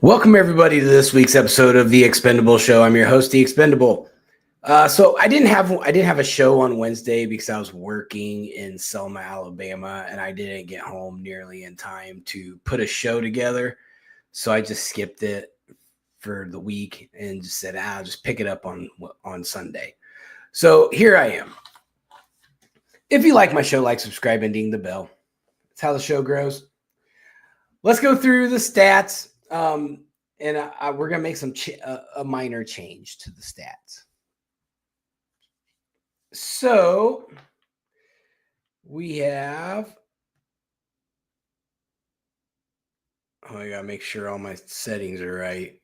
Welcome everybody to this week's episode of The Expendable Show. I'm your host, The Expendable. So I didn't have a show on Wednesday because I was working in Selma, Alabama, and I didn't get home nearly in time to put a show together. So I just skipped it for the week and just said, I'll just pick it up on Sunday. So here I am. If you like my show, like, subscribe, and ding the bell. That's how the show grows. Let's go through the stats. And we're going to make a minor change to the stats. So we have, I got to make sure all my settings are right.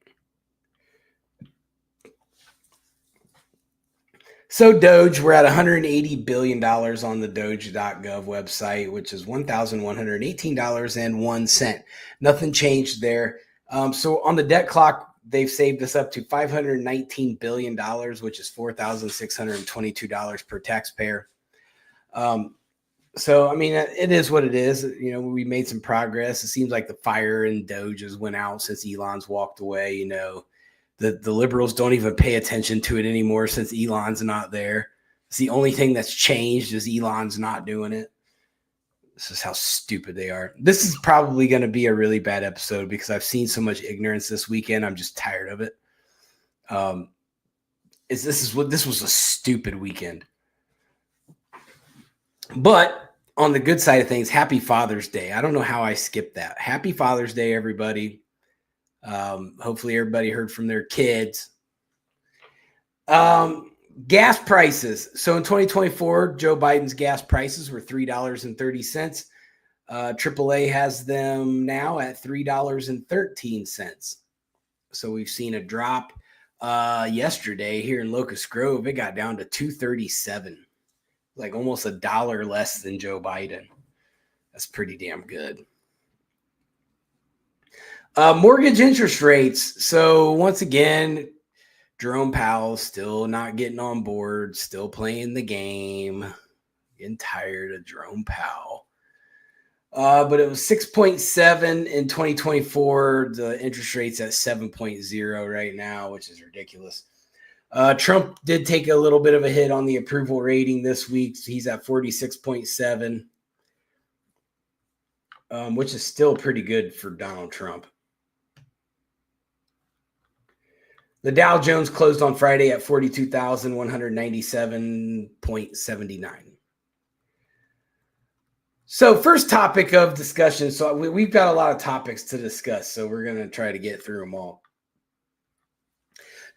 So Doge, we're at $180 billion on the Doge.gov website, which is $1,118.01. Nothing changed there. So on the debt clock, they've saved us up to $519 billion, which is $4,622 per taxpayer. So, I mean, it is what it is. You know, we made some progress. It seems like the fire in Doge has went out since Elon's walked away. You know, the liberals don't even pay attention to it anymore since Elon's not there. It's the only thing that's changed is Elon's not doing it. This is how stupid they are. This is probably going to be a really bad episode because I've seen so much ignorance this weekend. I'm just tired of it. This was a stupid weekend. But on the good side of things, happy Father's Day. I don't know how I skipped that. Happy Father's Day, everybody. Hopefully everybody heard from their kids. Gas prices. So in 2024, Joe Biden's gas prices were $3.30. AAA has them now at $3.13. So we've seen a drop. Yesterday here in Locust Grove, it got down to $2.37, like almost $1 less than Joe Biden. That's pretty damn good. Mortgage interest rates. So once again, Jerome Powell still not getting on board, still playing the game. Getting tired of Jerome Powell. But it was 6.7 in 2024. The interest rate's at 7.0 right now, which is ridiculous. Trump did take a little bit of a hit on the approval rating this week. So he's at 46.7, which is still pretty good for Donald Trump. The Dow Jones closed on Friday at 42,197.79. So first topic of discussion. So we've got a lot of topics to discuss, so we're going to try to get through them all.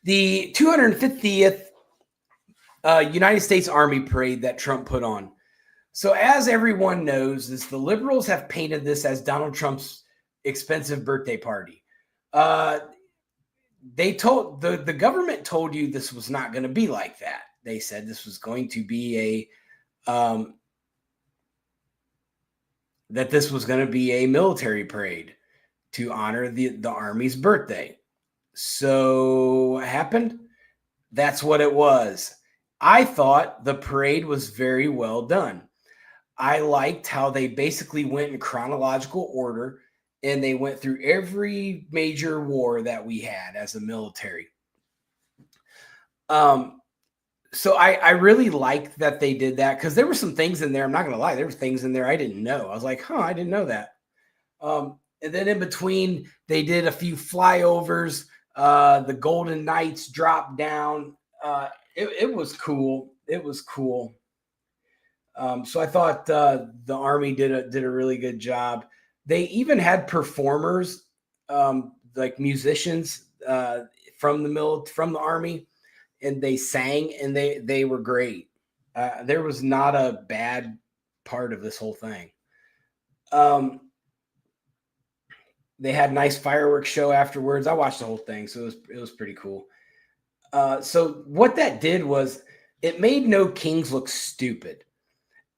The 250th United States Army Parade that Trump put on. So as everyone knows, the liberals have painted this as Donald Trump's expensive birthday party. They told the government told you this was not going to be like that. They said this was going to be that this was going to be a military parade to honor the Army's birthday. So what happened? That's what it was. I thought the parade was very well done. I liked how they basically went in chronological order. And they went through every major war that we had as a military. So I really liked that they did that because there were some things in there. I'm not going to lie. There were things in there I didn't know. I was like, I didn't know that. And then in between, they did a few flyovers. The Golden Knights dropped down. It was cool. It was cool. So I thought the Army did a really good job. They even had performers, like musicians from the Army, and they sang, and they were great. There was not a bad part of this whole thing. They had a nice fireworks show afterwards. I watched the whole thing, so it was pretty cool. So what that did was it made No Kings look stupid.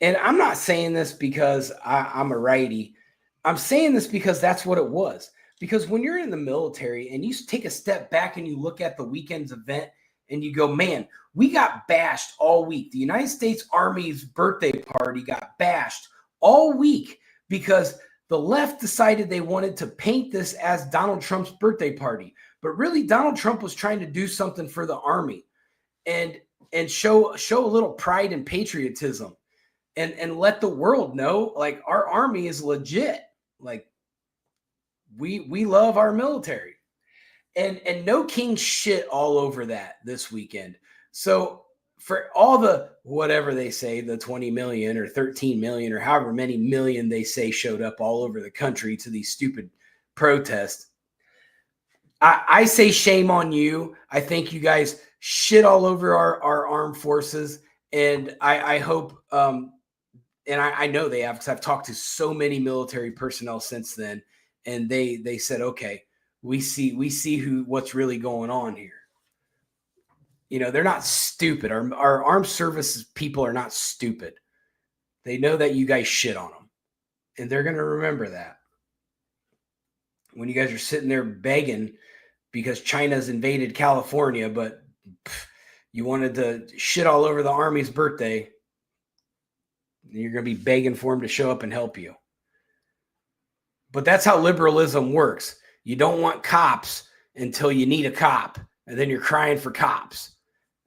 And I'm not saying this because I'm a righty. I'm saying this because that's what it was. Because when you're in the military and you take a step back and you look at the weekend's event and you go, man, we got bashed all week. The United States Army's birthday party got bashed all week because the left decided they wanted to paint this as Donald Trump's birthday party, but really Donald Trump was trying to do something for the Army and show a little pride and patriotism and let the world know, like, our Army is legit. Like, we love our military. And No King shit all over that this weekend. So for all the whatever they say, the 20 million or 13 million or however many million they say showed up all over the country to these stupid protests, I say shame on you. I think you guys shit all over our armed forces. And I hope, and I know they have, because I've talked to so many military personnel since then, and they said, okay, we see what's really going on here. You know, they're not stupid. Our armed services people are not stupid. They know that you guys shit on them, and they're going to remember that when you guys are sitting there begging because China's invaded California, but you wanted to shit all over the Army's birthday. You're going to be begging for them to show up and help you. But that's how liberalism works. You don't want cops until you need a cop, and then you're crying for cops.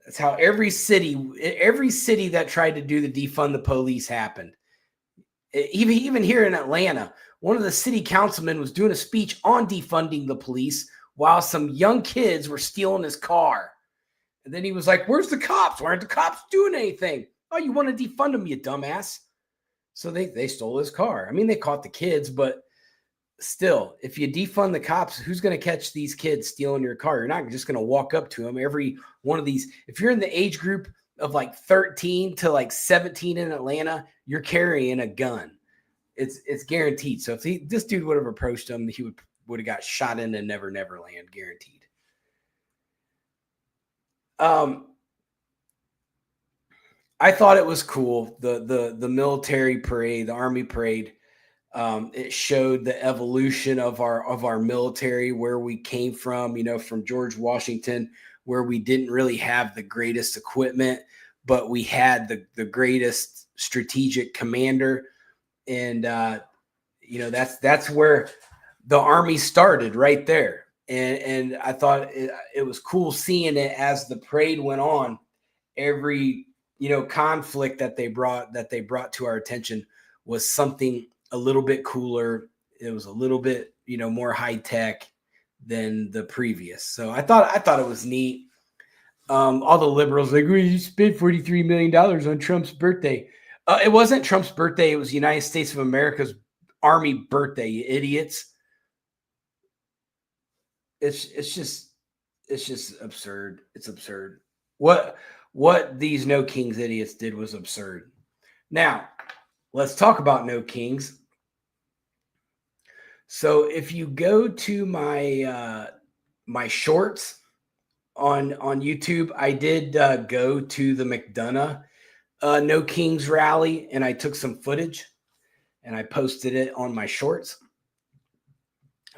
That's how every city that tried to do the defund the police happened. Even here in Atlanta, one of the city councilmen was doing a speech on defunding the police while some young kids were stealing his car. And then he was like, where's the cops? Why aren't the cops doing anything? Oh, you want to defund them, you dumbass. So they stole his car. I mean, they caught the kids, but still, if you defund the cops, who's going to catch these kids stealing your car? You're not just going to walk up to them. Every one of these, if you're in the age group of like 13 to like 17 in Atlanta, you're carrying a gun. It's guaranteed. So if this dude would have approached him, he would have got shot into Never Never Land, guaranteed. I thought it was cool. The military parade, the Army parade. It showed the evolution of our military, where we came from, from George Washington, where we didn't really have the greatest equipment, but we had the greatest strategic commander. And, that's where the Army started, right there. And I thought it was cool seeing it as the parade went on. Every, conflict that they brought to our attention was something a little bit cooler. It was a little bit, more high tech than the previous. So I thought it was neat. All the liberals like, we spent $43 million on Trump's birthday. It wasn't Trump's birthday. It was United States of America's Army birthday, you idiots. It's just absurd. It's absurd. What these No Kings idiots did was absurd. Now, let's talk about No Kings. So if you go to my my shorts on YouTube, I did go to the McDonough No Kings rally, and I took some footage and I posted it on my shorts.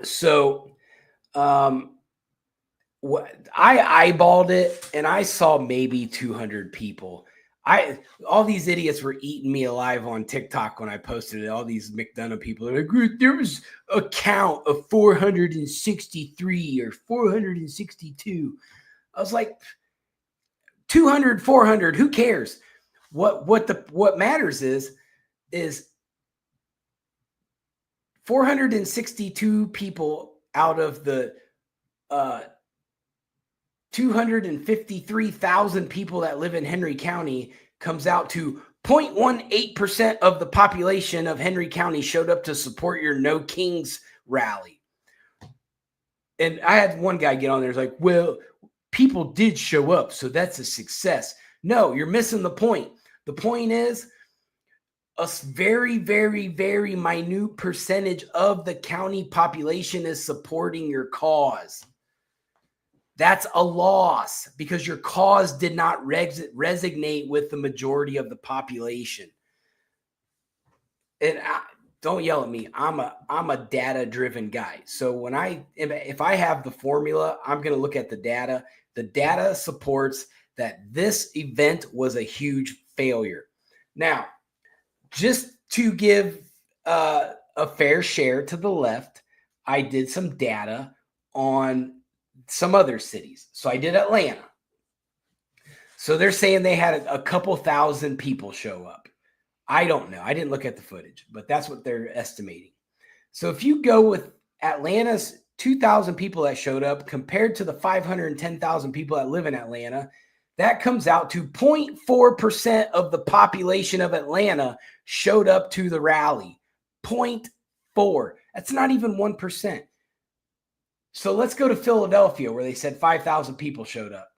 So I eyeballed it, and I saw maybe 200 people. All these idiots were eating me alive on TikTok when I posted it. All these McDonough people are like, there was a count of 463 or 462. I was like, 200, 400, who cares? What matters is 462 people out of the 253,000 people that live in Henry County comes out to 0.18% of the population of Henry County showed up to support your No Kings rally. And I had one guy get on there, like, well, people did show up, so that's a success. No, you're missing the point. The point is a very, very, very minute percentage of the county population is supporting your cause. That's a loss because your cause did not resonate with the majority of the population. And don't yell at me. I'm a data-driven guy. So if I have the formula, I'm going to look at the data. The data supports that this event was a huge failure. Now, just to give a a fair share to the left, I did some data on some other cities. So I did Atlanta. So they're saying they had a couple thousand people show up. I don't know. I didn't look at the footage, but that's what they're estimating. So if you go with Atlanta's 2,000 people that showed up compared to the 510,000 people that live in Atlanta, that comes out to 0.4% of the population of Atlanta showed up to the rally. 0.4. That's not even 1%. So let's go to Philadelphia, where they said 5,000 people showed up.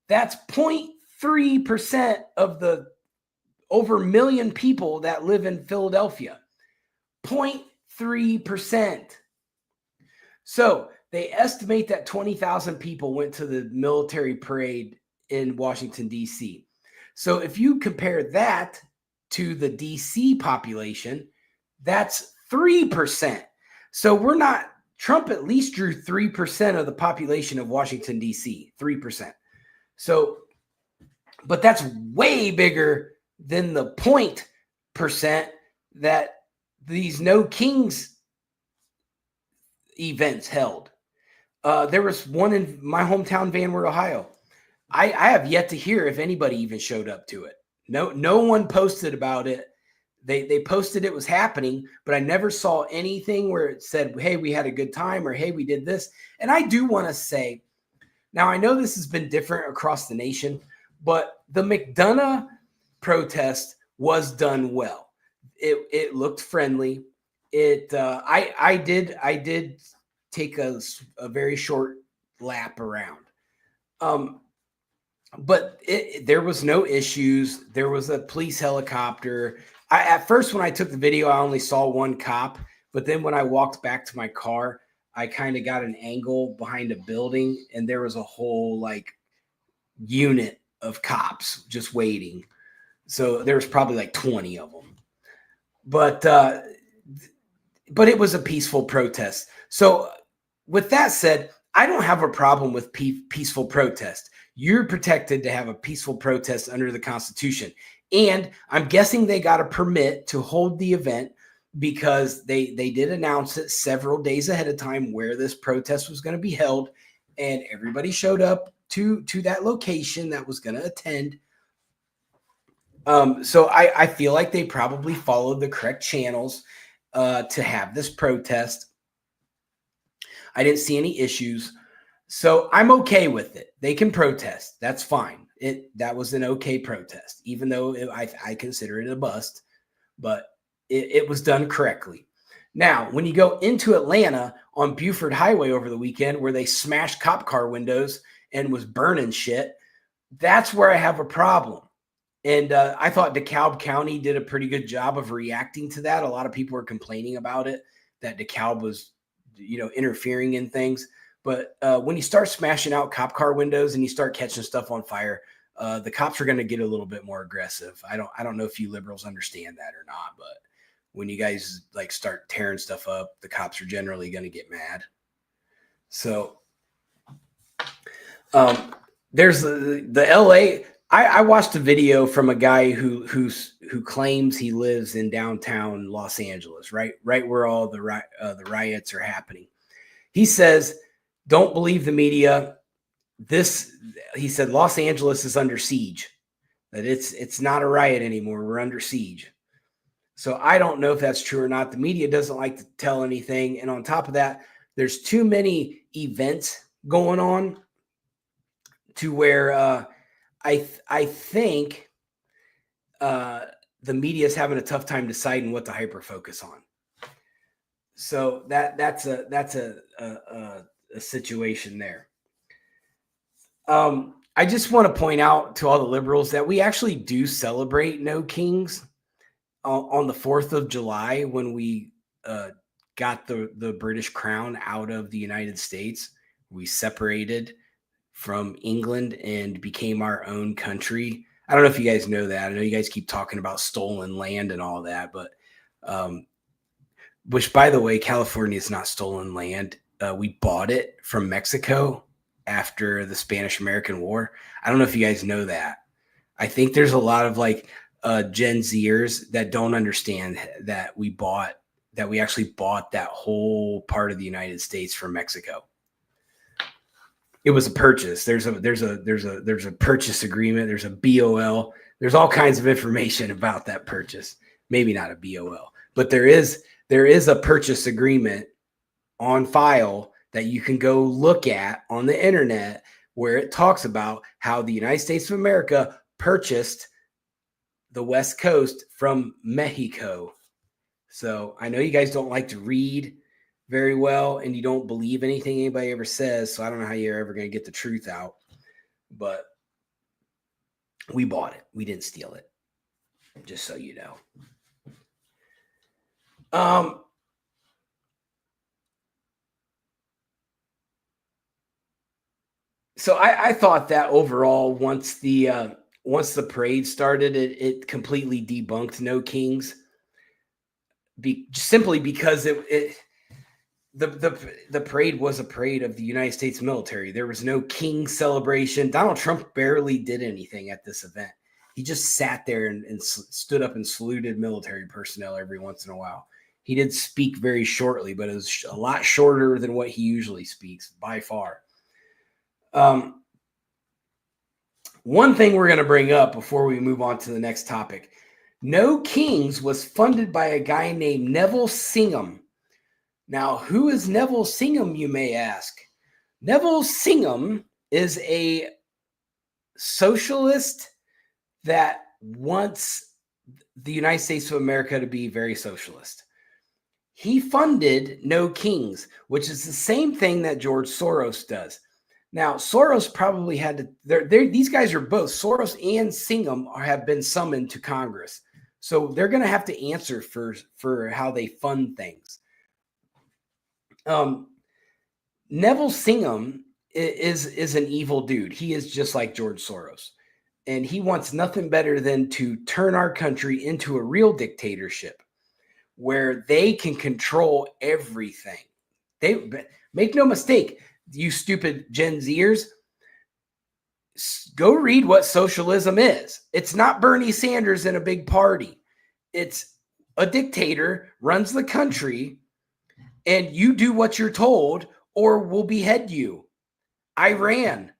That's 0.3% of the over a million people that live in Philadelphia. 0.3%. So they estimate that 20,000 people went to the military parade in Washington, D.C. So if you compare that to the D.C. population, that's 3%. So we're not, Trump at least drew 3% of the population of Washington, D.C., 3%. So, but that's way bigger than the 0% that these No Kings events held. There was one in my hometown, Van Wert, Ohio. I have yet to hear if anybody even showed up to it. No one posted about it. They posted it was happening, but I never saw anything where it said, hey, we had a good time, or hey, we did this. And I do want to say, now I know this has been different across the nation, but the McDonough protest was done well. It looked friendly. I did take a very short lap around. But there was no issues. There was a police helicopter. At first, when I took the video, I only saw one cop. But then when I walked back to my car, I kind of got an angle behind a building, and there was a whole like unit of cops just waiting. So there was probably like 20 of them. But it was a peaceful protest. So with that said, I don't have a problem with peaceful protest. You're protected to have a peaceful protest under the Constitution. And I'm guessing they got a permit to hold the event because they did announce it several days ahead of time where this protest was going to be held. And everybody showed up to that location that was going to attend. So I feel like they probably followed the correct channels to have this protest. I didn't see any issues. So I'm okay with it. They can protest. That's fine. That was an okay protest, even though I consider it a bust, but it was done correctly. Now, when you go into Atlanta on Buford Highway over the weekend, where they smashed cop car windows and was burning shit, that's where I have a problem. And I thought DeKalb County did a pretty good job of reacting to that. A lot of people were complaining about it, that DeKalb was, interfering in things. But when you start smashing out cop car windows and you start catching stuff on fire, the cops are going to get a little bit more aggressive. I don't know if you liberals understand that or not, but when you guys like start tearing stuff up, the cops are generally going to get mad. So there's the LA. I watched a video from a guy who claims he lives in downtown Los Angeles, right where all the riots are happening. He says, "Don't believe the media." He said, Los Angeles is under siege. That it's not a riot anymore. We're under siege. So I don't know if that's true or not. The media doesn't like to tell anything, and on top of that, there's too many events going on to where I think the media is having a tough time deciding what to hyper focus on. So that's a situation there. I just want to point out to all the liberals that we actually do celebrate No Kings on the 4th of July when we got the British crown out of the United States. We separated from England and became our own country. I don't know if you guys know that. I know you guys keep talking about stolen land and all that, but which, by the way, California is not stolen land. We bought it from Mexico after the Spanish-American War. I don't know if you guys know that. I think there's a lot of like Gen Zers that don't understand that we bought that we actually bought that whole part of the United States from Mexico. It was a purchase. There's a purchase agreement. There's a BOL. There's all kinds of information about that purchase. Maybe not a BOL, but there is a purchase agreement on file that you can go look at on the internet, where it talks about how the United States of America purchased the West Coast from Mexico. So I know you guys don't like to read very well, and you don't believe anything anybody ever says. So I don't know how you're ever going to get the truth out, but we bought it. We didn't steal it, just so you know. So I thought that overall, once the parade started, it completely debunked No Kings, simply because the parade was a parade of the United States military. There was no king celebration. Donald Trump barely did anything at this event. He just sat there and stood up and saluted military personnel every once in a while. He did speak very shortly, but it was a lot shorter than what he usually speaks by far. One thing we're going to bring up before we move on to the next topic. No Kings was funded by a guy named Neville Singham. Now, who is Neville Singham, you may ask? Neville Singham is a socialist that wants the United States of America to be very socialist. He funded No Kings, which is the same thing that George Soros does. Now, Soros probably had to, these guys are both, Soros and Singham have been summoned to Congress. So they're going to have to answer for how they fund things. Neville Singham is an evil dude. He is just like George Soros. And he wants nothing better than to turn our country into a real dictatorship where they can control everything. They make no mistake, you stupid Gen Zers, go read what socialism is. It's not Bernie Sanders in a big party. It's a dictator runs the country and you do what you're told or we'll behead you. Iran.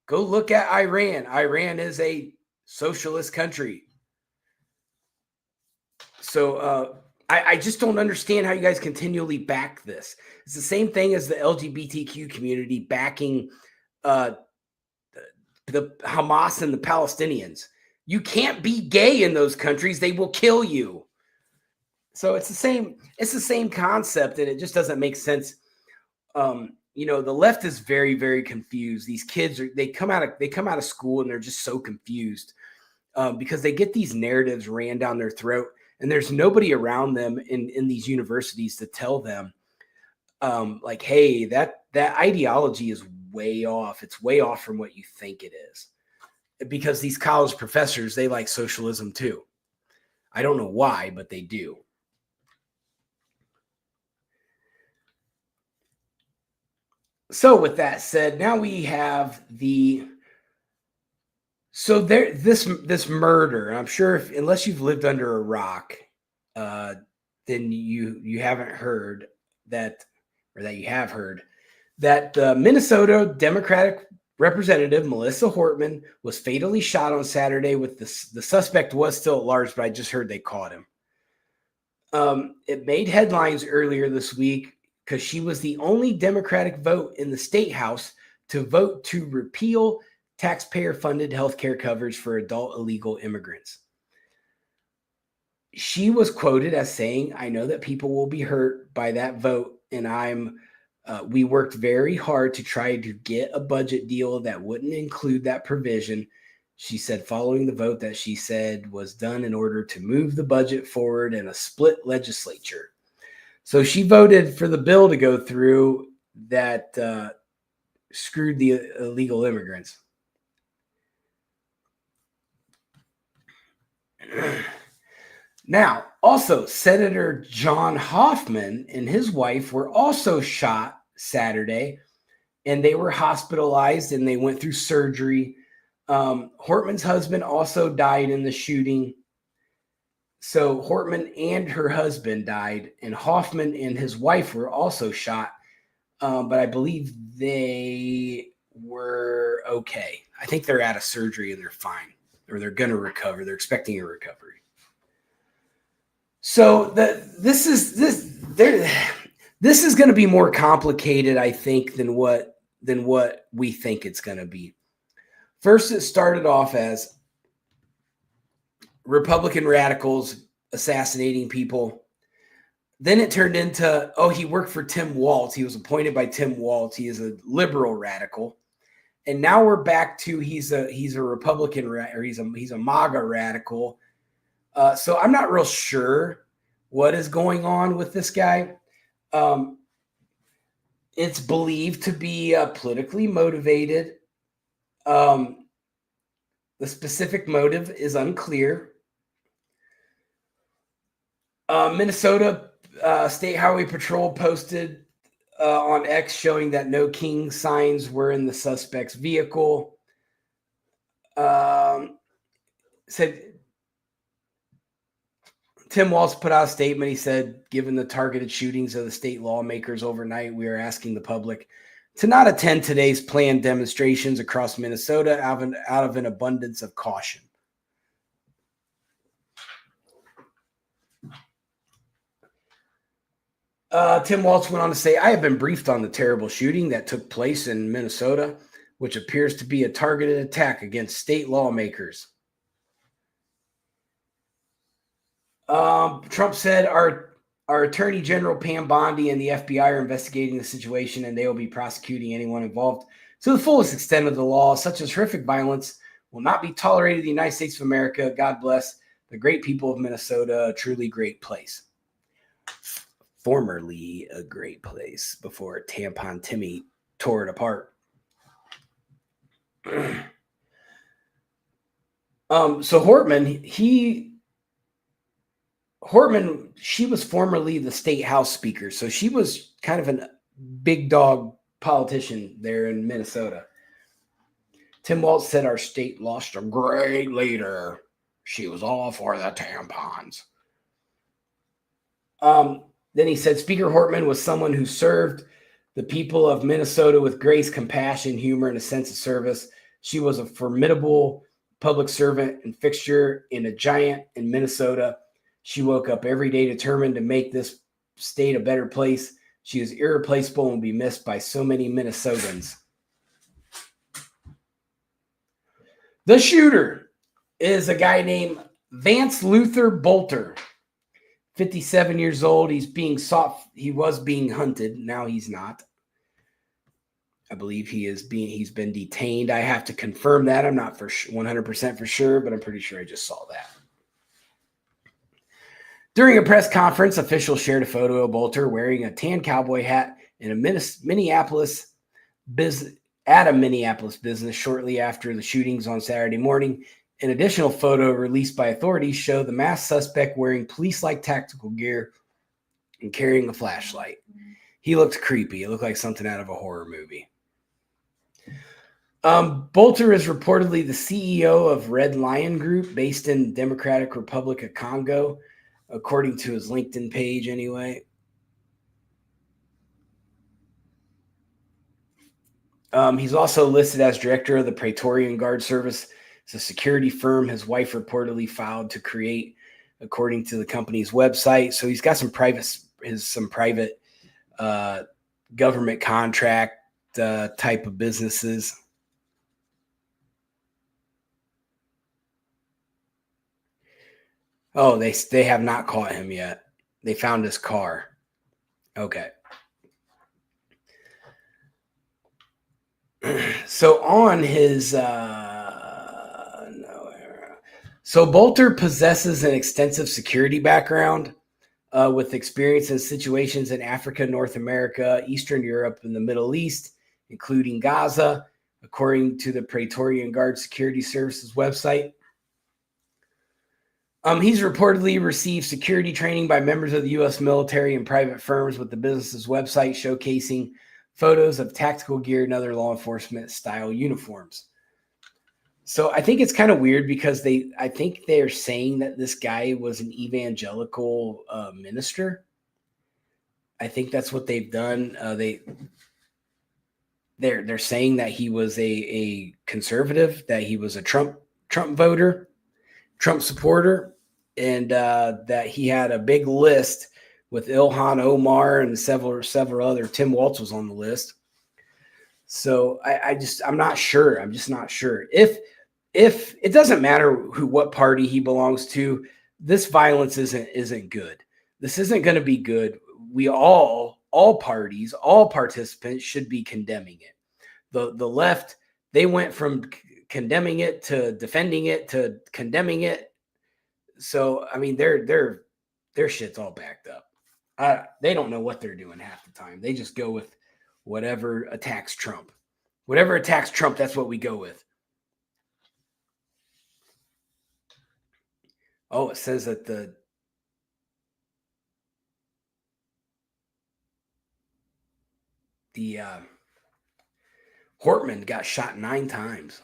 Go look at Iran. Iran is a socialist country. So I just don't understand how you guys continually back this. It's the same thing as the LGBTQ community backing the Hamas and the Palestinians. You can't be gay in those countries. They will kill you. So it's the same concept, and it just doesn't make sense. The left is very, very confused. These kids they come out of school and they're just so confused because they get these narratives ran down their throat, and there's nobody around them in these universities to tell them, like, hey, that ideology is way off. It's way off from what you think it is. Because these college professors, they like socialism too. I don't know why, but they do. So with that said, now we have this murder. I'm sure unless you've lived under a rock, then you haven't heard that, or that you have heard that the Minnesota Democratic Representative Melissa Hortman was fatally shot on Saturday. With the suspect was still at large, but I just heard they caught him. It made headlines earlier this week because she was the only Democratic vote in the state house to vote to repeal taxpayer-funded healthcare coverage for adult illegal immigrants. She was quoted as saying, "I know that people will be hurt by that vote, and we worked very hard to try to get a budget deal that wouldn't include that provision." She said, following the vote that she said was done in order to move the budget forward in a split legislature. So she voted for the bill to go through that screwed the illegal immigrants. Now, also, Senator John Hoffman and his wife were also shot Saturday, and they were hospitalized and they went through surgery. Hortman's husband also died in the shooting. So Hortman and her husband died, and Hoffman and his wife were also shot. But I believe they were okay. I think they're out of surgery and they're fine, or they're going to recover. They're expecting a recovery. So this is going to be more complicated, I think, than what we think it's going to be. First, it started off as Republican radicals assassinating people. Then it turned into, he worked for Tim Walz. He was appointed by Tim Walz. He is a liberal radical. And now we're back to he's a Republican or he's a MAGA radical. So I'm not real sure what is going on with this guy. It's believed to be politically motivated. The specific motive is unclear. Minnesota State Highway Patrol posted on X showing that no king signs were in the suspect's vehicle. Said Tim Walz put out a statement. He said, given the targeted shootings of the state lawmakers overnight, we are asking the public to not attend today's planned demonstrations across Minnesota out of an abundance of caution. Tim Walz went on to say, I have been briefed on the terrible shooting that took place in Minnesota, which appears to be a targeted attack against state lawmakers. Trump said our Attorney General Pam Bondi and the FBI are investigating the situation, and they will be prosecuting anyone involved to the fullest extent of the law. Such as horrific violence will not be tolerated in the United States of America. God bless the great people of Minnesota, a truly great place. Formerly a great place before Tampon Timmy tore it apart. So Hortman, she was formerly the state house speaker, so she was kind of a big dog politician there in Minnesota. Tim Walz said our state lost a great leader. She was all for the tampons. Then he said Speaker Hortman was someone who served the people of Minnesota with grace, compassion, humor, and a sense of service. She was a formidable public servant and fixture in a giant in Minnesota. She woke up every day determined to make this state a better place. She is irreplaceable and will be missed by so many Minnesotans. The shooter is a guy named Vance Luther Bolter, 57 years old. He's being sought. He was being hunted. Now he's not. I believe he's been detained. I have to confirm that. I'm not for 100% for sure, but I'm pretty sure I just saw that. During a press conference, officials shared a photo of Bolter wearing a tan cowboy hat in a Minneapolis business shortly after the shootings on Saturday morning. An additional photo released by authorities showed the masked suspect wearing police-like tactical gear and carrying a flashlight. He looked creepy. It looked like something out of a horror movie. Bolter is reportedly the CEO of Red Lion Group, based in Democratic Republic of Congo, according to his LinkedIn page anyway. He's also listed as director of the Praetorian Guard Service. It's a security firm his wife reportedly filed to create, according to the company's website. So he's got some private government contract type of businesses. Oh, they have not caught him yet. They found his car. Okay. So on his so Bolter possesses an extensive security background with experience in situations in Africa, North America, Eastern Europe, and the Middle East, including Gaza, according to the Praetorian Guard Security Services website. He's reportedly received security training by members of the U.S. military and private firms, with the business's website showcasing photos of tactical gear and other law enforcement style uniforms. So I think it's kind of weird because I think they're saying that this guy was an evangelical minister. I think that's what they've done. They're saying that he was a conservative, that he was a Trump voter, Trump supporter, and that he had a big list with Ilhan Omar and several other. Tim Walz was on the list. So I'm not sure. I'm just not sure. If it doesn't matter what party he belongs to, this violence isn't good. This isn't going to be good. We all parties, all participants should be condemning it. The left, they went from condemning it to defending it to condemning it. So I mean, their shit's all backed up. They don't know what they're doing half the time. They just go with whatever attacks Trump. Whatever attacks Trump, that's what we go with. Oh, it says that the Hortman got shot 9 times.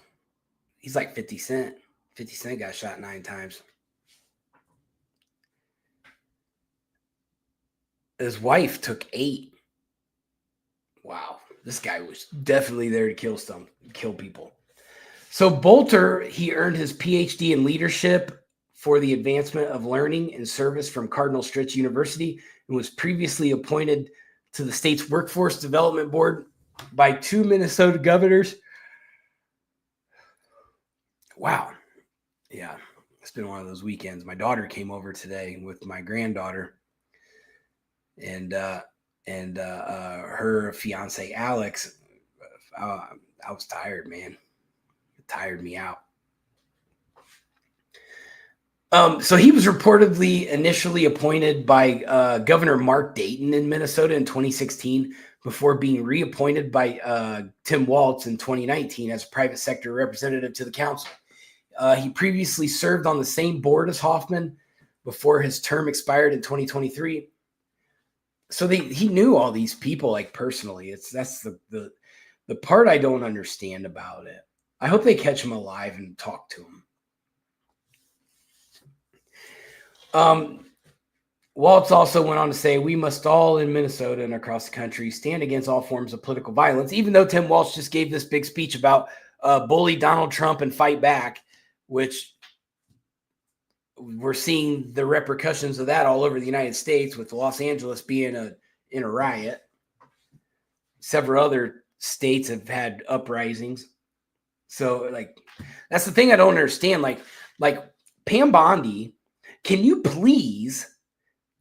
He's like 50 Cent. 50 Cent got shot 9 times. His wife took 8. Wow. This guy was definitely there to kill people. So Bolter, he earned his PhD in leadership for the advancement of learning and service from Cardinal Stritch University and was previously appointed to the state's Workforce Development Board by 2 Minnesota governors. Wow. Yeah, it's been one of those weekends. My daughter came over today with my granddaughter and her fiance, Alex. I was tired, man. It tired me out. So he was reportedly initially appointed by Governor Mark Dayton in Minnesota in 2016 before being reappointed by Tim Walz in 2019 as a private sector representative to the council. He previously served on the same board as Hoffman before his term expired in 2023. So he knew all these people like personally. That's the part I don't understand about it. I hope they catch him alive and talk to him. Walz also went on to say, we must all in Minnesota and across the country stand against all forms of political violence, even though Tim Walz just gave this big speech about bully Donald Trump and fight back, which we're seeing the repercussions of that all over the United States, with Los Angeles being in a riot. Several other states have had uprisings. So like, that's the thing I don't understand. Like Pam Bondi, can you please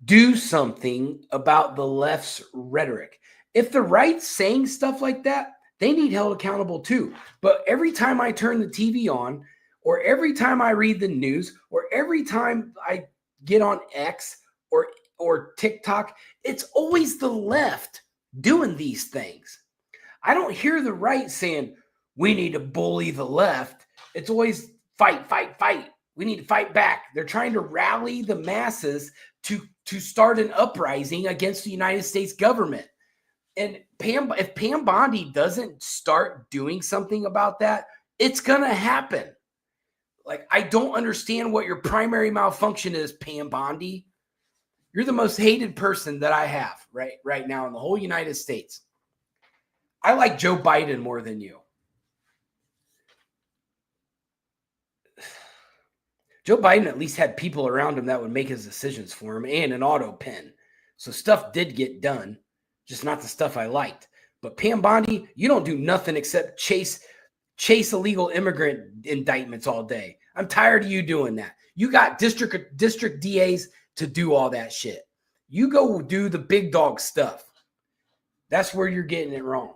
do something about the left's rhetoric? If the right's saying stuff like that, they need held accountable too. But every time I turn the TV on, or every time I read the news, or every time I get on X or TikTok, it's always the left doing these things. I don't hear the right saying, we need to bully the left. It's always fight, fight, fight. We need to fight back. They're trying to rally the masses to start an uprising against the United States government. And if Pam Bondi doesn't start doing something about that, it's going to happen. Like, I don't understand what your primary malfunction is, Pam Bondi. You're the most hated person that I have right now in the whole United States. I like Joe Biden more than you. Joe Biden at least had people around him that would make his decisions for him and an auto pen. So stuff did get done, just not the stuff I liked. But Pam Bondi, you don't do nothing except chase illegal immigrant indictments all day. I'm tired of you doing that. You got district DAs to do all that shit. You go do the big dog stuff. That's where you're getting it wrong.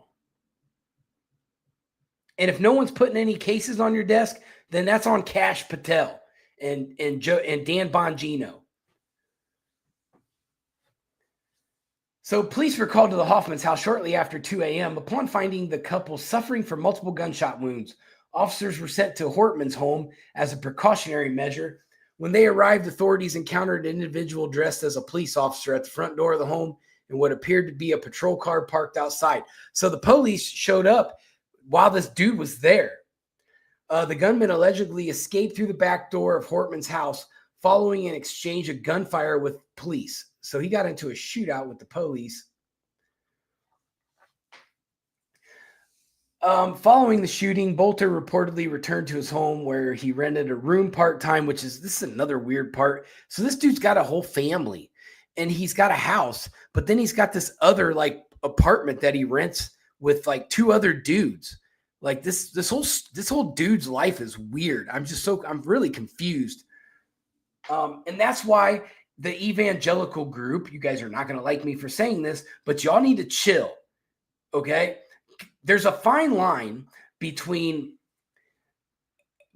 And if no one's putting any cases on your desk, then that's on Kash Patel and Dan Bongino. So police were called to the Hoffman's house shortly after 2 a.m. Upon finding the couple suffering from multiple gunshot wounds, officers were sent to Hortman's home as a precautionary measure. When they arrived, authorities encountered an individual dressed as a police officer at the front door of the home in what appeared to be a patrol car parked outside. So the police showed up while this dude was there. The gunman allegedly escaped through the back door of Hortman's house following an exchange of gunfire with police. So he got into a shootout with the police. Following the shooting, Bolter reportedly returned to his home where he rented a room part-time, this is another weird part. So this dude's got a whole family and he's got a house, but then he's got this other like apartment that he rents with like two other dudes. Like this whole dude's life is weird. I'm really confused. And that's why the evangelical group, you guys are not going to like me for saying this, but y'all need to chill. Okay? There's a fine line between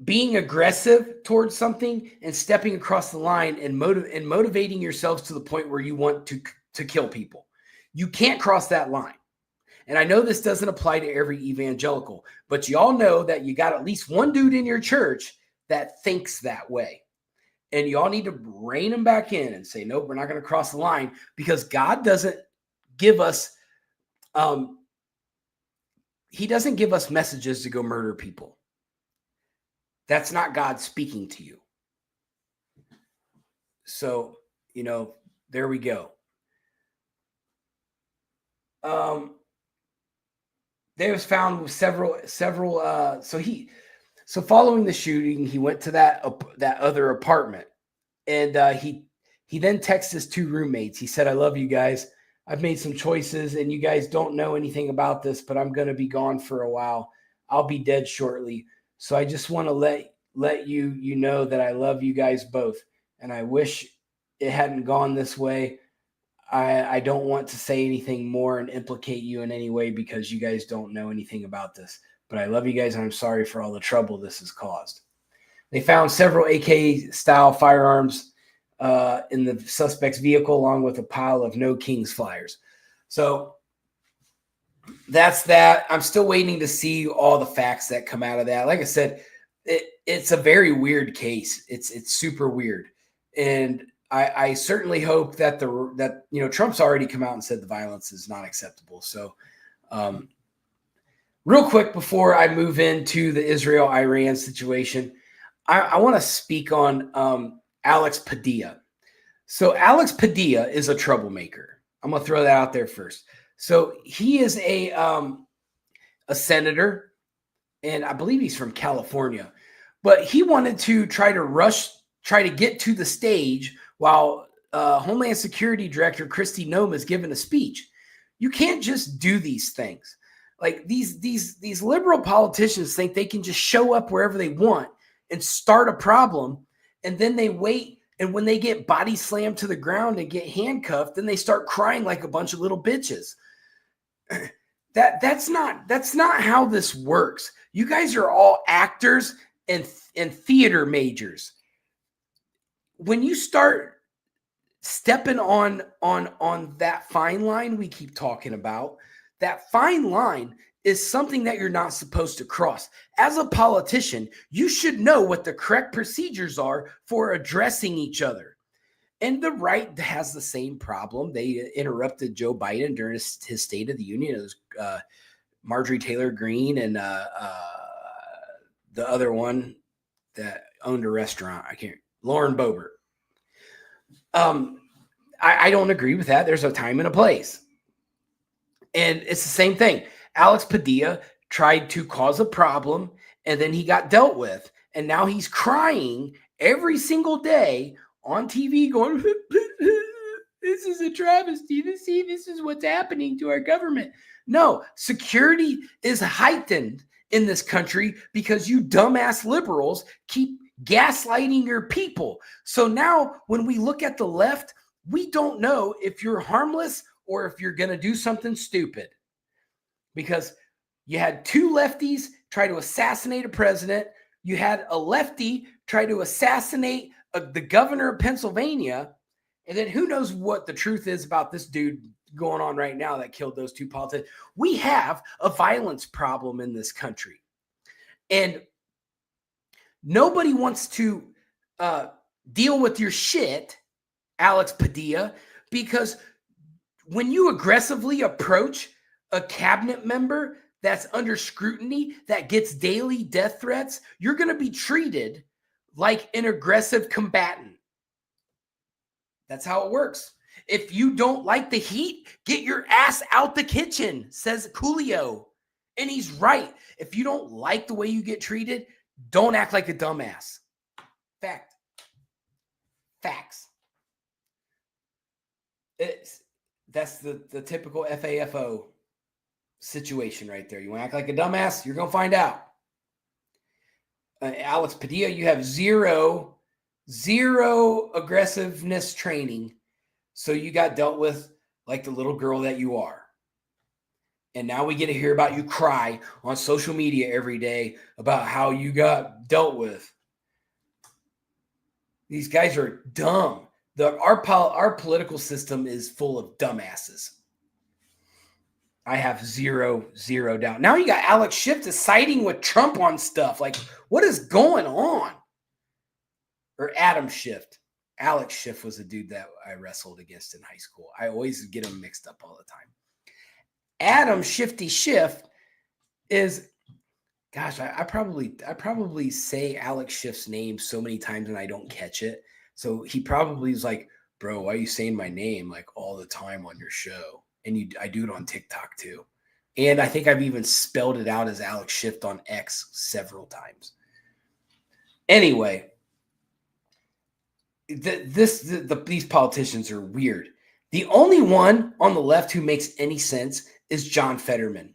being aggressive towards something and stepping across the line and motivating yourselves to the point where you want to kill people. You can't cross that line. And I know this doesn't apply to every evangelical, but y'all know that you got at least one dude in your church that thinks that way. And y'all need to rein him back in and say, nope, we're not going to cross the line, because God doesn't give us he doesn't give us messages to go murder people. That's not God speaking to you. So, there we go. They was found with several. So following the shooting, he went to that other apartment, and he then texted his two roommates. He said, "I love you guys. I've made some choices and you guys don't know anything about this, but I'm going to be gone for a while. I'll be dead shortly. So I just want to let you know that I love you guys both. And I wish it hadn't gone this way. I don't want to say anything more and implicate you in any way because you guys don't know anything about this, but I love you guys and I'm sorry for all the trouble this has caused." They found several AK style firearms in the suspect's vehicle, along with a pile of No Kings flyers. So that's that. I'm still waiting to see all the facts that come out of that. Like I said, it's a very weird case. It's super weird. And I certainly hope that Trump's already come out and said the violence is not acceptable. So real quick, before I move into the Israel-Iran situation, I want to speak on Alex Padilla. So Alex Padilla is a troublemaker. I'm going to throw that out there first. So he is a senator, and I believe he's from California, but he wanted to try to get to the stage while Homeland Security Director Kristi Noem is giving a speech. You can't just do these things. Like these liberal politicians think they can just show up wherever they want and start a problem, and then they wait, and when they get body slammed to the ground and get handcuffed, then they start crying like a bunch of little bitches. That's not how this works. You guys are all actors and theater majors. When you start stepping on that fine line we keep talking about, that fine line is something that you're not supposed to cross. As a politician, you should know what the correct procedures are for addressing each other. And the right has the same problem. They interrupted Joe Biden during his State of the Union. It was Marjorie Taylor Greene and the other one that owned a restaurant. Lauren Boebert. I don't agree with that. There's a time and a place. And it's the same thing. Alex Padilla tried to cause a problem, and then he got dealt with. And now he's crying every single day on TV going, this is a travesty. This is what's happening to our government. No, security is heightened in this country because you dumbass liberals keep gaslighting your people. So now when we look at the left, we don't know if you're harmless or if you're going to do something stupid. Because you had two lefties try to assassinate a president. You had a lefty try to assassinate the governor of Pennsylvania. And then who knows what the truth is about this dude going on right now that killed those two politicians. We have a violence problem in this country. And nobody wants to deal with your shit, Alex Padilla, because when you aggressively approach a cabinet member that's under scrutiny, that gets daily death threats, you're going to be treated like an aggressive combatant. That's how it works. If you don't like the heat, get your ass out the kitchen, says Coolio. And he's right. If you don't like the way you get treated, don't act like a dumbass. Fact. Facts. That's the typical FAFO situation right there. You want to act like a dumbass? You're going to find out. Alex Padilla, you have zero aggressiveness training. So you got dealt with like the little girl that you are. And now we get to hear about you cry on social media every day about how you got dealt with. These guys are dumb. Our political system is full of dumbasses. I have zero doubt. Now you got Alex Schiff siding with Trump on stuff. Like, what is going on? Or Adam Schiff. Alex Schiff was a dude that I wrestled against in high school. I always get them mixed up all the time. Adam Shifty Schiff is, gosh, I probably say Alex Schiff's name so many times and I don't catch it. So he probably is like, bro, why are you saying my name like all the time on your show? And I do it on TikTok too. And I think I've even spelled it out as Alex Schiff on X several times. Anyway, these politicians are weird. The only one on the left who makes any sense is John Fetterman.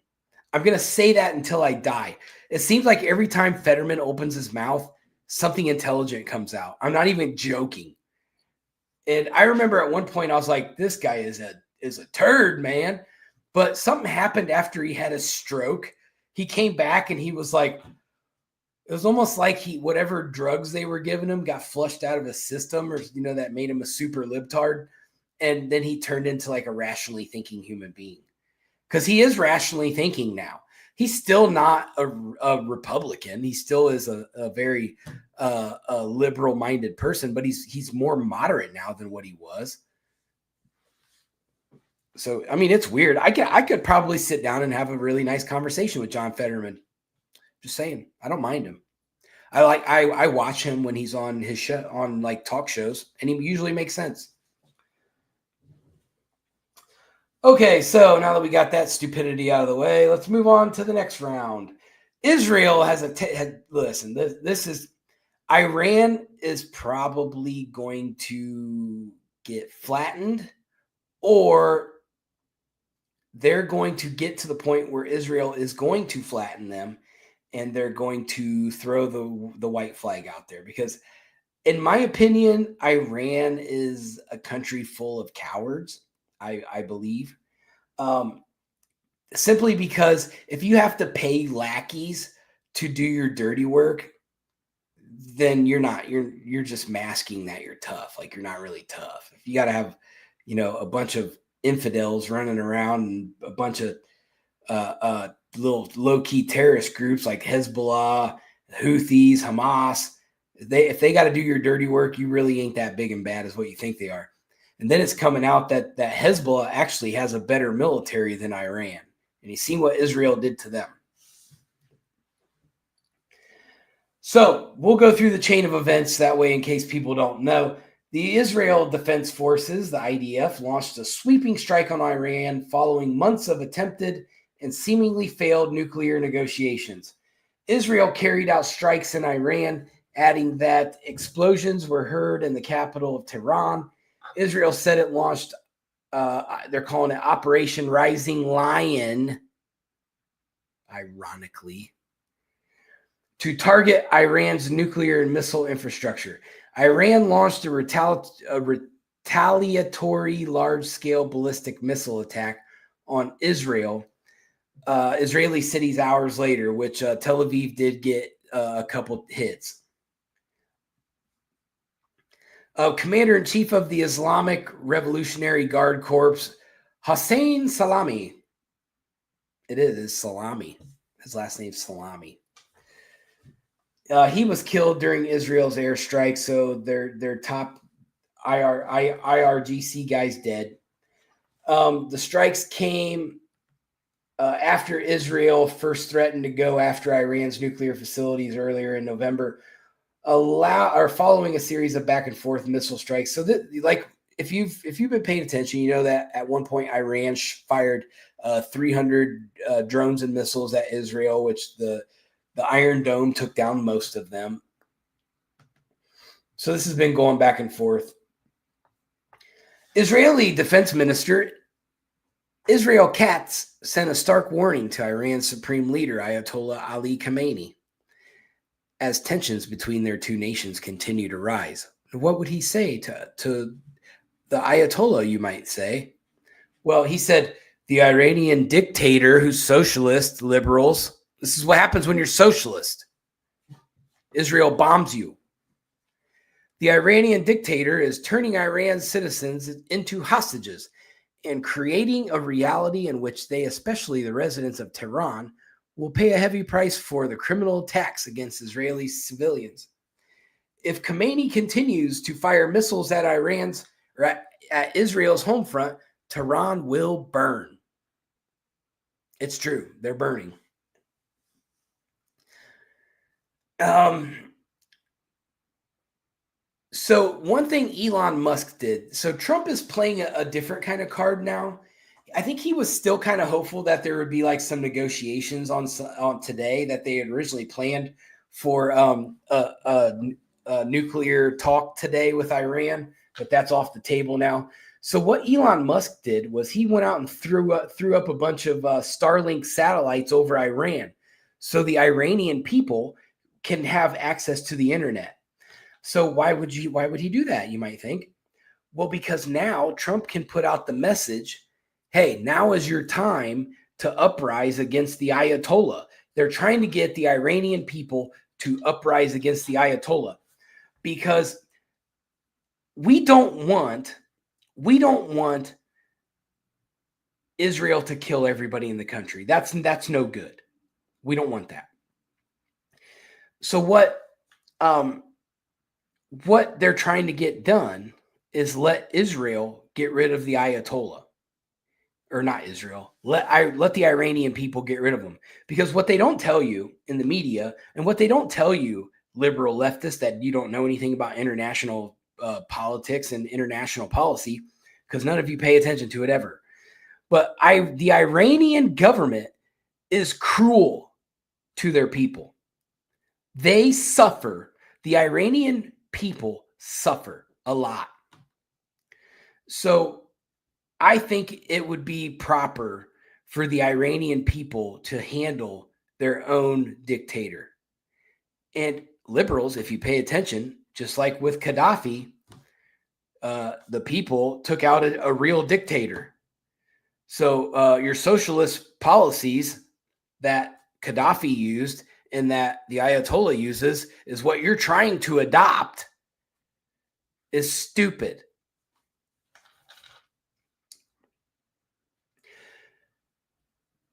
I'm going to say that until I die. It seems like every time Fetterman opens his mouth, something intelligent comes out. I'm not even joking. And I remember at one point I was like, this guy is a turd, man. But something happened after he had a stroke. He came back and he was like, it was almost like whatever drugs they were giving him got flushed out of his system, or that made him a super libtard. And then he turned into like a rationally thinking human being. Because he is rationally thinking now. He's still not a Republican. He still is a very liberal-minded person, but he's more moderate now than what he was. So, I mean, it's weird. I could probably sit down and have a really nice conversation with John Fetterman. Just saying, I don't mind him. I watch him when he's on his show, on like talk shows, and he usually makes sense. Okay, so now that we got that stupidity out of the way, let's move on to the next round. Israel has listen, this is, Iran is probably going to get flattened, or they're going to get to the point where Israel is going to flatten them and they're going to throw the white flag out there. Because in my opinion, Iran is a country full of cowards. I believe, simply because if you have to pay lackeys to do your dirty work, then you're just masking that you're tough. Like, you're not really tough. If you got to have, a bunch of infidels running around and a bunch of little low-key terrorist groups like Hezbollah, Houthis, Hamas, if they got to do your dirty work, you really ain't that big and bad as what you think they are. And then it's coming out that Hezbollah actually has a better military than Iran. And you see what Israel did to them. So we'll go through the chain of events that way in case people don't know. The Israel Defense Forces, the IDF, launched a sweeping strike on Iran following months of attempted and seemingly failed nuclear negotiations. Israel carried out strikes in Iran, adding that explosions were heard in the capital of Tehran. Israel said it launched, they're calling it Operation Rising Lion, ironically, to target Iran's nuclear and missile infrastructure. Iran launched a retaliatory large-scale ballistic missile attack on Israeli cities hours later, which Tel Aviv did get a couple hits. Commander-in-Chief of the Islamic Revolutionary Guard Corps, Hossein Salami. It's Salami. His last name's Salami. He was killed during Israel's airstrike, so their top IRGC guy's dead. The strikes came after Israel first threatened to go after Iran's nuclear facilities earlier in November, following a series of back and forth missile strikes. So that, like, if you've been paying attention, you know that at one point Iran fired 300 drones and missiles at Israel, which the Iron Dome took down most of them. So this has been going back and forth. Israeli Defense Minister Israel Katz sent a stark warning to Iran's supreme leader, Ayatollah Ali Khamenei, as tensions between their two nations continue to rise. What would he say to the Ayatollah, you might say? Well, he said, the Iranian dictator who's socialist, liberals, this is what happens when you're socialist. Israel bombs you. The Iranian dictator is turning Iran's citizens into hostages and creating a reality in which they, especially the residents of Tehran, will pay a heavy price for the criminal attacks against Israeli civilians. If Khamenei continues to fire missiles at at Israel's home front, Tehran will burn. It's true. They're burning. So one thing Elon Musk did, so Trump is playing a different kind of card now. I think he was still kind of hopeful that there would be like some negotiations on today that they had originally planned for a nuclear talk today with Iran, but that's off the table now. So what Elon Musk did was he went out and threw up a bunch of Starlink satellites over Iran, so the Iranian people can have access to the internet. So why would he do that, you might think? Well, because now Trump can put out the message, hey, now is your time to uprise against the Ayatollah. They're trying to get the Iranian people to uprise against the Ayatollah because we don't want Israel to kill everybody in the country. That's no good. We don't want that. So what they're trying to get done is let Israel get rid of the Ayatollah, or not Israel. Let the Iranian people get rid of them, because what they don't tell you in the media, and what they don't tell you, liberal leftists, that you don't know anything about international politics and international policy, because none of you pay attention to it ever. But the Iranian government is cruel to their people. They suffer. The Iranian people suffer a lot. So I think it would be proper for the Iranian people to handle their own dictator. And liberals, if you pay attention, just like with Gaddafi, the people took out a real dictator. So your socialist policies that Gaddafi used and that the Ayatollah uses is what you're trying to adopt is stupid.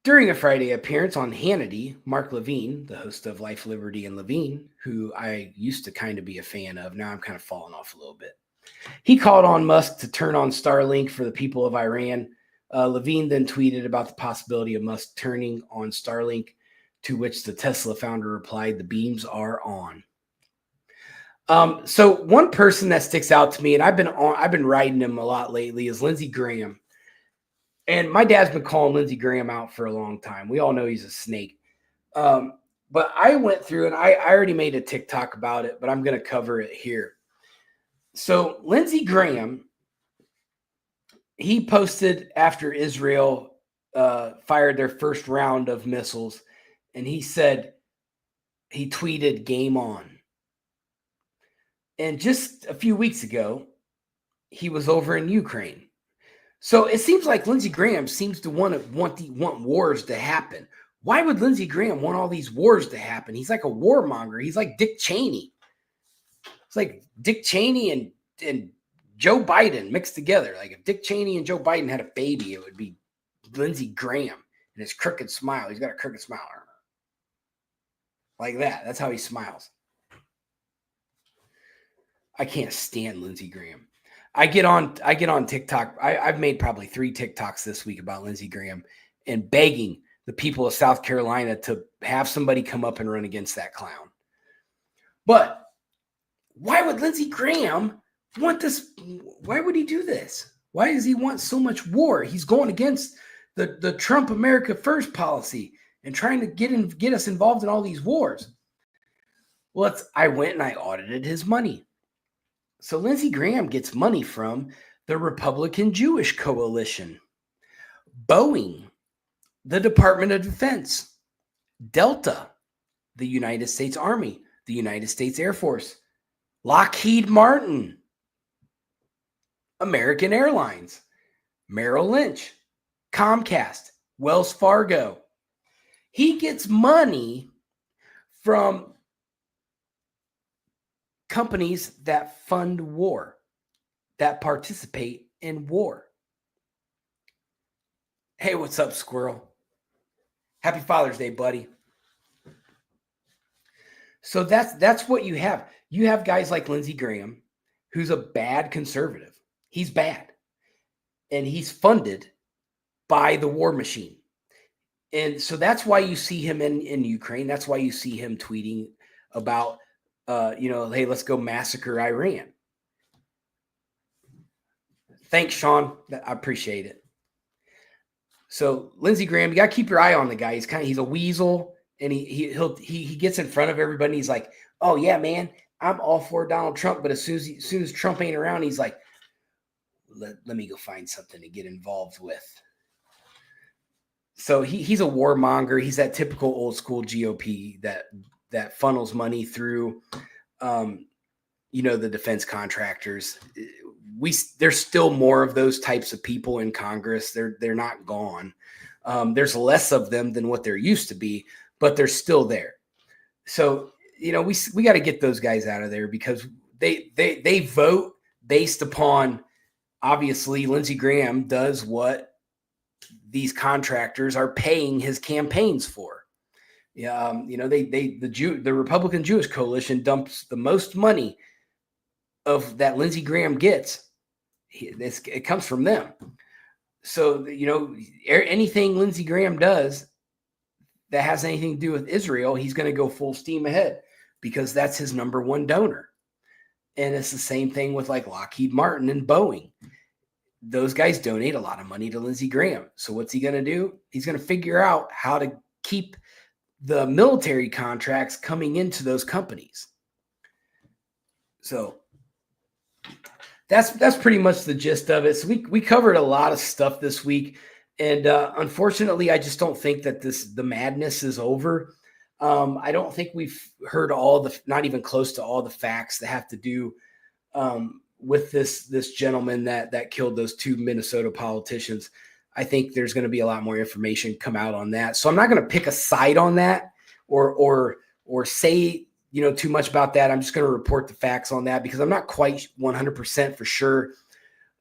During a Friday appearance on Hannity, Mark Levine, the host of Life, Liberty, and Levine, who I used to kind of be a fan of, now I'm kind of falling off a little bit, he called on Musk to turn on Starlink for the people of Iran. Levine then tweeted about the possibility of Musk turning on Starlink, to which the Tesla founder replied, "The beams are on." So one person that sticks out to me, and I've been riding him a lot lately, is Lindsey Graham. And my dad's been calling Lindsey Graham out for a long time. We all know he's a snake. But I went through, and I already made a TikTok about it, but I'm going to cover it here. So Lindsey Graham, he posted after Israel fired their first round of missiles, and he tweeted, "Game on." And just a few weeks ago, he was over in Ukraine. So it seems like Lindsey Graham seems to want wars to happen. Why would Lindsey Graham want all these wars to happen? He's like a warmonger. He's like Dick Cheney. It's like Dick Cheney and Joe Biden mixed together. Like if Dick Cheney and Joe Biden had a baby, it would be Lindsey Graham and his crooked smile. He's got a crooked smile. Like that. That's how he smiles. I can't stand Lindsey Graham. I get on TikTok. I've made probably 3 TikToks this week about Lindsey Graham and begging the people of South Carolina to have somebody come up and run against that clown. But why would Lindsey Graham want this? Why would he do this? Why does he want so much war? He's going against the Trump America First policy and trying to get us involved in all these wars. Well, I went and I audited his money. So Lindsey Graham gets money from the Republican Jewish Coalition, Boeing, the Department of Defense, Delta, the United States Army, the United States Air Force, Lockheed Martin, American Airlines, Merrill Lynch, Comcast, Wells Fargo. He gets money from companies that fund war, that participate in war. Hey, what's up, Squirrel? Happy Father's Day, buddy. So that's what you have. You have guys like Lindsey Graham, who's a bad conservative. He's bad. And he's funded by the war machine. And so that's why you see him in Ukraine. That's why you see him tweeting about, hey, let's go massacre Iran. Thanks, Sean. I appreciate it. So Lindsey Graham, you got to keep your eye on the guy. He's a weasel, and he gets in front of everybody. And he's like, oh yeah, man, I'm all for Donald Trump. But as soon as Trump ain't around, he's like, let me go find something to get involved with. So he's a warmonger. He's that typical old school GOP that funnels money through, the defense contractors. There's still more of those types of people in Congress. They're not gone. There's less of them than what there used to be, but they're still there. So, we got to get those guys out of there because they vote based upon, obviously, Lindsey Graham does what these contractors are paying his campaigns for. The Republican Jewish Coalition dumps the most money of that Lindsey Graham gets. It comes from them. So, anything Lindsey Graham does that has anything to do with Israel, he's going to go full steam ahead because that's his number one donor. And it's the same thing with like Lockheed Martin and Boeing. Those guys donate a lot of money to Lindsey Graham. So what's he going to do? He's going to figure out how to keep the military contracts coming into those companies. So that's pretty much the gist of it. So we covered a lot of stuff this week. And unfortunately, I just don't think that the madness is over. I don't think we've heard not even close to all the facts that have to do with this gentleman that killed those two Minnesota politicians. I think there's going to be a lot more information come out on that. So I'm not going to pick a side on that or say, too much about that. I'm just going to report the facts on that because I'm not quite 100% for sure,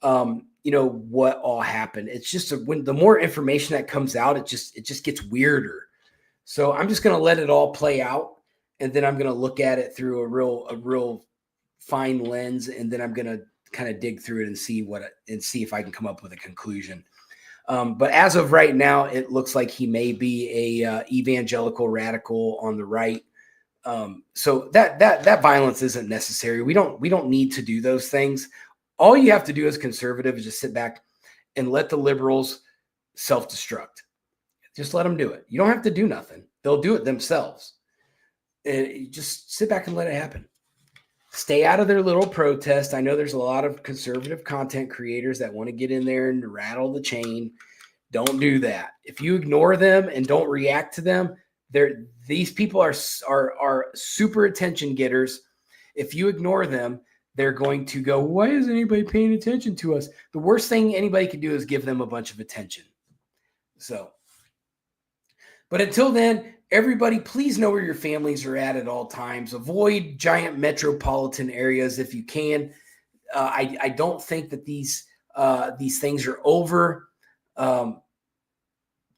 what all happened. It's just when the more information that comes out, it just gets weirder. So I'm just going to let it all play out. And then I'm going to look at it through a real fine lens. And then I'm going to kind of dig through it and see if I can come up with a conclusion. But as of right now, it looks like he may be a evangelical radical on the right. So that violence isn't necessary. We don't need to do those things. All you have to do as conservative is just sit back and let the liberals self-destruct. Just let them do it. You don't have to do nothing. They'll do it themselves. And just sit back and let it happen. Stay out of their little protest. I know there's a lot of conservative content creators that want to get in there and rattle the chain. Don't do that. If you ignore them and don't react to them, these people are super attention getters. If you ignore them, they're going to go, why isn't anybody paying attention to us? The worst thing anybody can do is give them a bunch of attention. But until then, everybody, please know where your families are at all times. Avoid giant metropolitan areas if you can. I don't think that these things are over.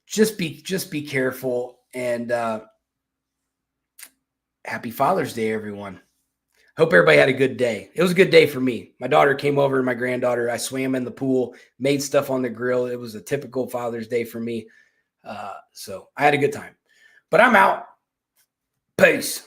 Just be careful, and happy Father's Day, everyone. Hope everybody had a good day. It was a good day for me. My daughter came over, and my granddaughter. I swam in the pool, made stuff on the grill. It was a typical Father's Day for me. So I had a good time. But I'm out. Peace.